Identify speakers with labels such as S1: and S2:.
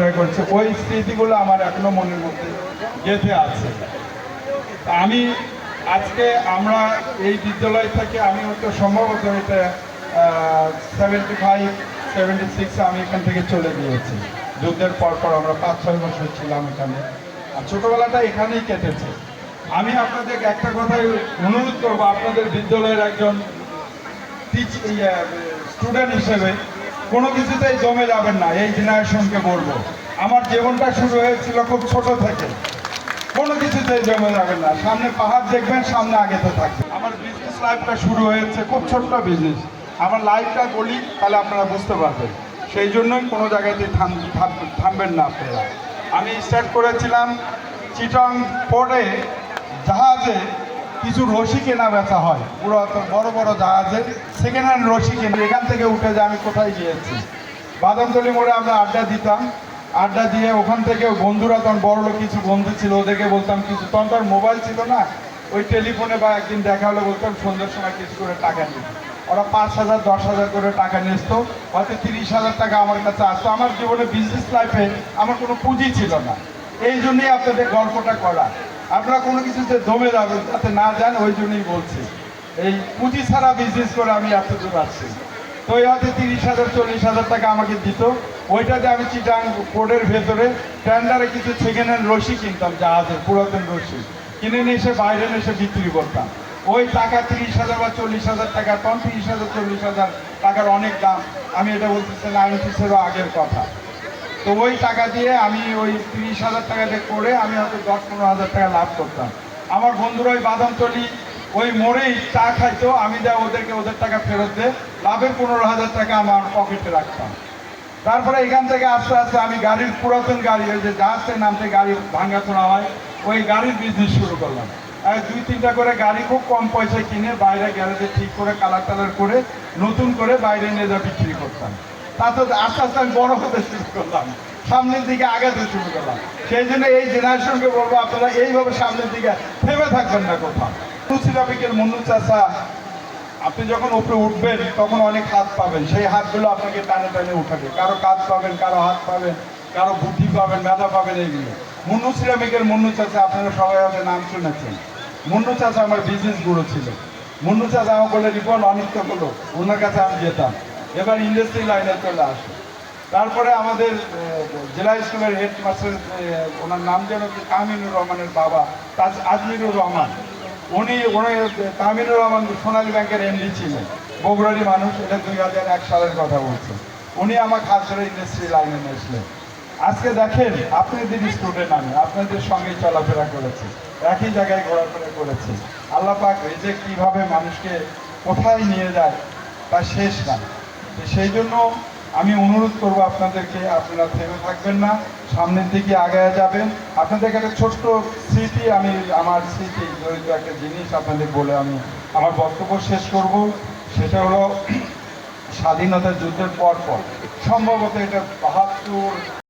S1: Enjoy করছে, ওই স্মৃতিগুলো আমার এখনো মনের মধ্যে গেঁথে আছে। আমি আজকে আমরা এই বিদ্যালয় থেকে আমি হয়তো সম্ভবত এটা 75-76 আমি এখান থেকে চলে গিয়েছি। যুদ্ধের পর আমরা 5-6 বছর ছিলাম এখানে, আর ছোটোবেলাটা এখানেই কেটেছে। আমি আপনাদের একটা কথাই অনুরোধ করবো, আপনাদের বিদ্যালয়ের একজন স্টুডেন্ট হিসেবে কোনো কিছুতেই জমে যাবেন না। এই জেনারেশনকে বলবো, আমার জীবনটা শুরু হয়েছিল খুব ছোট থেকে, কোনো কিছুতেই জমে যাবেন না। সামনে পাহাড় দেখবেন, সামনে আগেতে থাকবে। আমার বিজনেস লাইফটা শুরু হয়েছে খুব ছোট্ট বিজনেস। আমার লাইফটা বলি তাহলে আপনারা বুঝতে পারবেন, সেই জন্যই কোনো জায়গাতেই থামবেন না আপনারা। আমি স্টার্ট করেছিলাম চিটং পোর্টে, জাহাজে কিছু রশি কেনা বেচা হয়, পুরাতন বড় বড় জাহাজের সেকেন্ড হ্যান্ড রশি কিনে এখান থেকে উঠে যে আমি কোথায় গিয়েছি, বাদামতলি মোড়ে আমরা আড্ডা দিতাম। আড্ডা দিয়ে ওখান থেকে বন্ধুরা, তখন বড় লোক কিছু বন্ধু ছিল, ওদেরকে বলতাম কিছু, তখন তো আর মোবাইল ছিল না, ওই টেলিফোনে বা একদিন দেখা হলে বলতাম সন্ধ্যার সময় কিছু করে টাকা নিই। ওরা 5,000-10,000 করে টাকা নিয়ে আসতো, হয়তো 30,000 টাকা আমার কাছে আসতো। আমার জীবনে বিজনেস লাইফে আমার কোনো পুঁজি ছিল না, এই জন্যই আপনাদের গল্পটা করা। আপনারা কোনো কিছুতে দমে যাবেন যাতে না যান, ওই জন্যই বলছি। এই পুঁজি ছাড়া বিজনেস করে আমি এতদূর আসছি। তো ওই হয়তো 30,000-40,000 টাকা আমাকে দিত, ওইটাতে আমি চিটাং পোর্টের ভেতরে টেন্ডারে কিছু সেকেন্ড হ্যান্ড রশি কিনতাম, জাহাজের পুরাতন রশি কিনে নিয়ে এসে বাইরে এসে বিক্রি করতাম। ওই টাকা 30,000 বা 40,000 টাকা, তখন 30,000-40,000 টাকার অনেক দাম। আমি এটা বলতেছি 90s-এরও আগের কথা। তো ওই টাকা দিয়ে আমি ওই 30,000 টাকা দিয়ে করে আমি হয়তো 10-15,000 টাকা লাভ করতাম। আমার বন্ধুরা ওই বাদামতলি ওই মোড়েই চা খাইতো, আমি যা ওদেরকে ওদের টাকা ফেরত দিয়ে লাভের 15,000 টাকা আমার পকেটে রাখতাম। তারপরে এখান থেকে আস্তে আস্তে আমি গাড়ির, পুরাতন গাড়ি, ওই যে জাহাজের নামতে গাড়ি ভাঙাচোরা হয়, ওই গাড়ির বিজনেস শুরু করলাম। 2-3টা করে গাড়ি খুব কম পয়সায় কিনে বাইরে গ্যারেজে ঠিক করে কালার টালার করে নতুন করে বাইরে নিয়ে যা বিক্রি করতাম। তারপর আস্তে আস্তে আমি বড় হতে শুরু করলাম, সামনের দিকে আগাতে শুরু করলাম। সেই জন্য এই জেনারেশনকে বলবো, আপনারা এইভাবে সামনের দিকে থেমে থাকবেন না কোথাও। মুন্সিরাফিকের মুন্নু চাচা, আপনি যখন উপরে উঠবেন তখন অনেক হাত পাবেন, সেই হাতগুলো আপনাকে টানে টানে উঠাবে। কারো কাজ পাবেন, কারো হাত পাবেন, কারো বুদ্ধি পাবেন, মেধা পাবেন। এইগুলো মুন্নু সিরামিকের মুন্নু চাচা, আপনারা সবাই আমাদের নাম শুনেছেন। মুন্নু চাচা আমার বিজনেস গুরু ছিল। মুন্নু চাচা আমার বলে রিপন অনিত্য হলো, ওনার কাছে আমি যেতাম। এবার ইন্ডাস্ট্রি লাইনে চলে আসে। তারপরে আমাদের জেলা স্কুলের হেডমাস্টার, ওনার নাম যেন তাহমিনুর রহমানের বাবা, আজমিরুর রহমান, উনি তাহমিনুর রহমান সোনালী ব্যাংকের এমডি ছিলেন, বগুড়ারি মানুষ। এটা 2001 সালের কথা বলছে। উনি আমার খাস ধরে ইন্ডাস্ট্রি লাইনে নিয়েছিলেন। আজকে দেখেন, আপনাদের স্টুডেন্ট, আমি আপনাদের সঙ্গে চলাফেরা করেছি, একই জায়গায় ঘোরাফেরা করেছি। আল্লাহ পাক রিজিক কীভাবে মানুষকে কোথায় নিয়ে যায় তা শেষ না। সেই জন্য আমি অনুরোধ করবো আপনাদেরকে, আপনারা থেমে থাকবেন না, সামনের দিকে আগায় যাবেন। আপনাদেরকে একটা ছোট্ট স্মৃতি, আমি আমার স্মৃতি জড়িত একটা জিনিস আপনাদের বলে আমি আমার বক্তব্য শেষ করব। সেটা হলো স্বাধীনতা যুদ্ধের পর সম্ভবত এটা 72